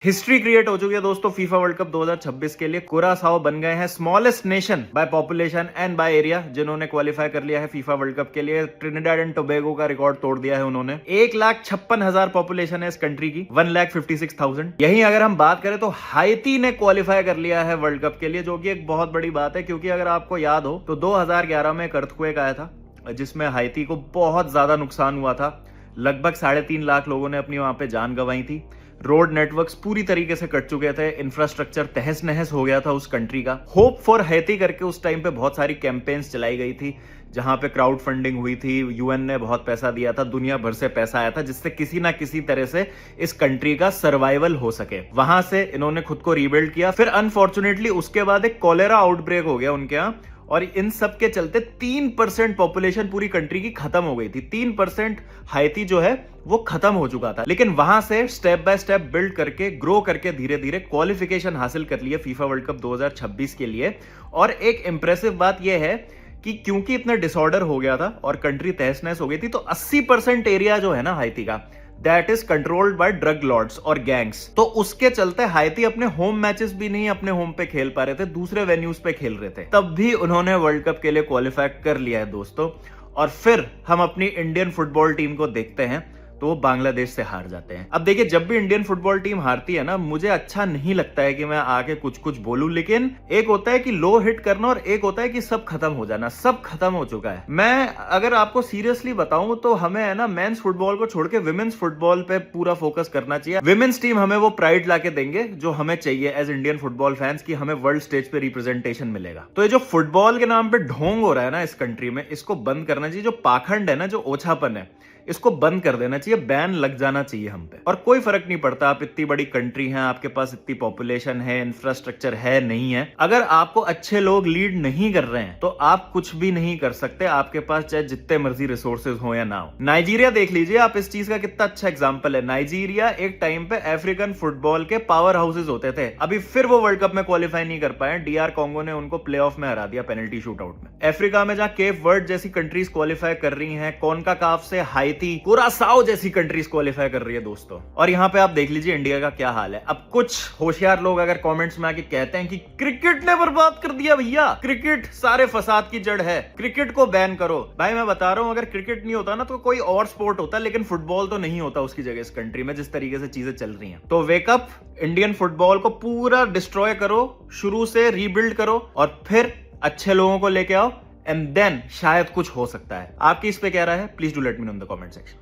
History create हो चुकी है दोस्तों फीफा वर्ल्ड कप 2026 के लिए। कुरासाओ बन गए हैं smallest nation by population and by area जिन्होंने क्वालिफाई कर लिया है फीफा वर्ल्ड कप के लिए। ट्रिनिडाड एंड टोबैगो का रिकॉर्ड तोड़ दिया है उन्होंने। 1,56,000 पॉपुलेशन है इस कंट्री की, 1,56,000। यही अगर हम बात करें तो हाइती ने क्वालिफाई कर लिया है वर्ल्ड कप के लिए, जो कि एक बहुत बड़ी बात है, क्योंकि अगर आपको याद हो तो 2011 में एक अर्थक्वेक आया था जिसमें हाइती को बहुत ज्यादा नुकसान हुआ था। लगभग 3.5 लाख लोगों ने अपनी वहां पे जान गंवाई थी। रोड नेटवर्क्स पूरी तरीके से कट चुके थे, इंफ्रास्ट्रक्चर तहस नहस हो गया था उस कंट्री का। होप फॉर हैती करके उस टाइम पे बहुत सारी कैंपेन्स चलाई गई थी जहां पे क्राउड फंडिंग हुई थी, यूएन ने बहुत पैसा दिया था, दुनिया भर से पैसा आया था जिससे किसी ना किसी तरह से इस कंट्री का सर्वाइवल हो सके। वहां से इन्होंने खुद को रीबिल्ड किया। फिर अनफॉर्चुनेटली उसके बाद एक कॉलेरा आउटब्रेक हो गया उनके यहाँ, और इन सब के चलते 3% पॉपुलेशन पूरी कंट्री की खत्म हो गई थी। 3% हाइती जो है वो खत्म हो चुका था। लेकिन वहां से स्टेप बाय स्टेप बिल्ड करके, ग्रो करके धीरे धीरे क्वालिफिकेशन हासिल कर लिए फीफा वर्ल्ड कप 2026 के लिए। और एक इंप्रेसिव बात यह है कि क्योंकि इतना डिसऑर्डर हो गया था और कंट्री तहस नहस हो गई थी, तो 80% एरिया जो है ना हाइती का, that is controlled by drug lords और गैंग्स। तो उसके चलते हाइती अपने होम मैचेस भी नहीं अपने होम पे खेल पा रहे थे, दूसरे वेन्यूज पे खेल रहे थे। तब भी उन्होंने वर्ल्ड कप के लिए क्वालिफाई कर लिया है दोस्तों। और फिर हम अपनी इंडियन फुटबॉल टीम को देखते हैं तो वो बांग्लादेश से हार जाते हैं। अब देखिए, जब भी इंडियन फुटबॉल टीम हारती है ना, मुझे अच्छा नहीं लगता है कि मैं आके कुछ कुछ बोलूं, लेकिन एक होता है कि लो हिट करना और एक होता है कि सब खत्म हो जाना। सब खत्म हो चुका है। मैं अगर आपको सीरियसली बताऊं तो हमें है ना मेंस फुटबॉल को छोड़ के विमेंस फुटबॉल पे पूरा फोकस करना चाहिए। विमेंस टीम हमें वो प्राइड लाके देंगे जो हमें चाहिए एज इंडियन फुटबॉल फैंस, की हमें वर्ल्ड स्टेज पे रिप्रेजेंटेशन मिलेगा। तो ये जो फुटबॉल के नाम पे ढोंग हो रहा है ना इस कंट्री में, इसको बंद करना चाहिए। जो पाखंड है ना, जो ओछापन है, इसको बंद कर देना चाहिए। बैन लग जाना चाहिए हम पे। और कोई फर्क नहीं पड़ता आप इतनी बड़ी कंट्री हैं, आपके पास इतनी पॉपुलेशन है, इंफ्रास्ट्रक्चर है, नहीं है, अगर आपको अच्छे लोग लीड नहीं कर रहे हैं तो आप कुछ भी नहीं कर सकते। आपके पास चाहे जितने मर्जी रिसोर्सेज हो या ना हो। नाइजीरिया देख लीजिए आप, इस चीज का कितना अच्छा एग्जाम्पल है। नाइजीरिया एक टाइम पे अफ्रीकन फुटबॉल के पावर हाउसेज होते थे। अभी फिर वो वर्ल्ड कप में क्वालिफाई नहीं कर पाए। डीआर कॉन्गो ने उनको प्ले ऑफ में हरा दिया पेनल्टी शूट आउट में। अफ्रीका में जहां केप वर्ड जैसी कंट्रीज क्वालिफाई कर रही हैं, कॉनकाकाफ से हाइती, कुरासाओ जैसी कंट्रीज क्वालिफाई कर रही है दोस्तों। और यहां पे आप देख लीजिए इंडिया का क्या हाल है। अब कुछ होशियार लोग अगर कमेंट्स में आके कहते हैं कि क्रिकेट ने बर्बाद कर दिया, भैया क्रिकेट सारे फसाद की जड़ है, क्रिकेट को बैन करो। भाई मैं बता रहा हूं, अगर क्रिकेट नहीं होता ना तो कोई और स्पोर्ट होता, लेकिन फुटबॉल तो नहीं होता उसकी जगह इस कंट्री में, जिस तरीके से चीजें चल रही हैं। तो वेकअप, इंडियन फुटबॉल को पूरा डिस्ट्रॉय करो, शुरू से रीबिल्ड करो और फिर अच्छे लोगों को लेके आओ, एंड देन शायद कुछ हो सकता है। आपकी इस पे क्या राय है? Please do let me know in the comment section.